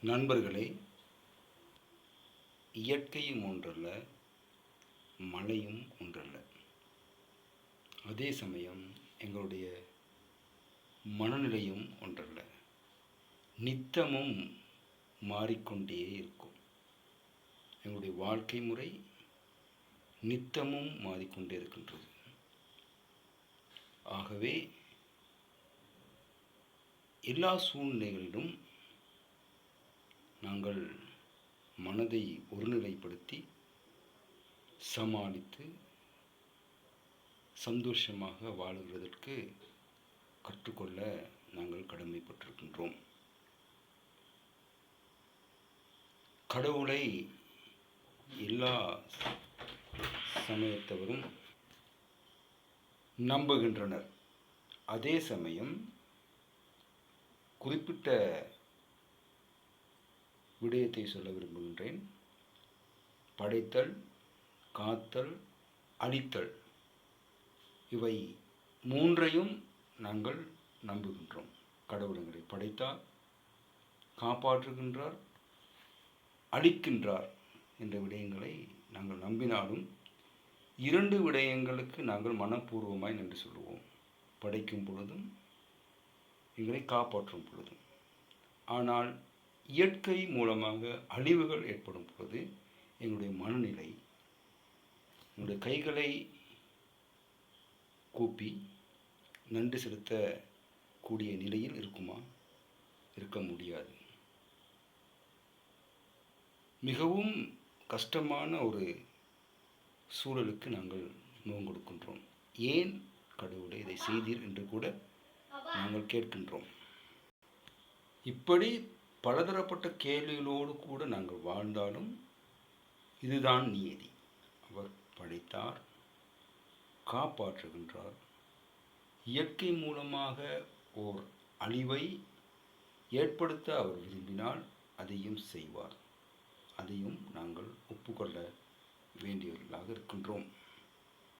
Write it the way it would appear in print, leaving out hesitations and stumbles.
நண்பர்களே, இயற்கையும் ஒன்றல்ல, மழையும் ஒன்றல்ல. அதே சமயம் எங்களுடைய மனநிலையும் ஒன்றல்ல. நித்தமும் மாறிக்கொண்டே இருக்கும். எங்களுடைய வாழ்க்கை முறை நித்தமும் மாறிக்கொண்டே இருக்கின்றது. ஆகவே எல்லா சூழ்நிலைகளிலும் நாங்கள் மனதை ஒருநிலைப்படுத்தி சமாளித்து சந்தோஷமாக வாழுகிறதற்கு கற்றுக்கொள்ள நாங்கள் கடமைப்பட்டிருக்கின்றோம். கடவுளை எல்லா சமயத்தவரும் நம்புகின்றனர். அதே சமயம் குறிப்பிட்ட விடயத்தை சொல்ல விரும்புகின்றேன். படைத்தல், காத்தல், அழித்தல், இவை மூன்றையும் நாங்கள் நம்புகின்றோம். கடவுள் எங்களை படைத்தார், காப்பாற்றுகின்றார், அழிக்கின்றார் என்ற விடயங்களை நாங்கள் நம்பினாலும் இரண்டு விடயங்களுக்கு நாங்கள் மனப்பூர்வமாய் நன்றி சொல்லுவோம். படைக்கும் பொழுதும் எங்களை காப்பாற்றும் பொழுதும். ஆனால் இயற்கை மூலமாக அழிவுகள் ஏற்படும் பொழுது எங்களுடைய மனநிலை, எங்களுடைய கைகளை கூப்பி நன்றி செலுத்தக்கூடிய நிலையில் இருக்குமா? இருக்க முடியாது. மிகவும் கஷ்டமான ஒரு சூழலுக்கு நாங்கள் முகம் கொடுக்கின்றோம். ஏன் கடவுளை இதை செய்தீர் என்று கூட நாங்கள் கேட்கின்றோம். இப்படி பலதரப்பட்ட கேள்விகளோடு கூட நாங்கள் வாழ்ந்தாலும் இதுதான் நியதி. அவர் படைத்தார், காப்பாற்றுகின்றார். இயற்கை மூலமாக ஓர் அழிவை ஏற்படுத்த அவர் விரும்பினால் அதையும் செய்வார். அதையும் நாங்கள் ஒப்புக்கொள்ள வேண்டியவர்களாக இருக்கின்றோம்.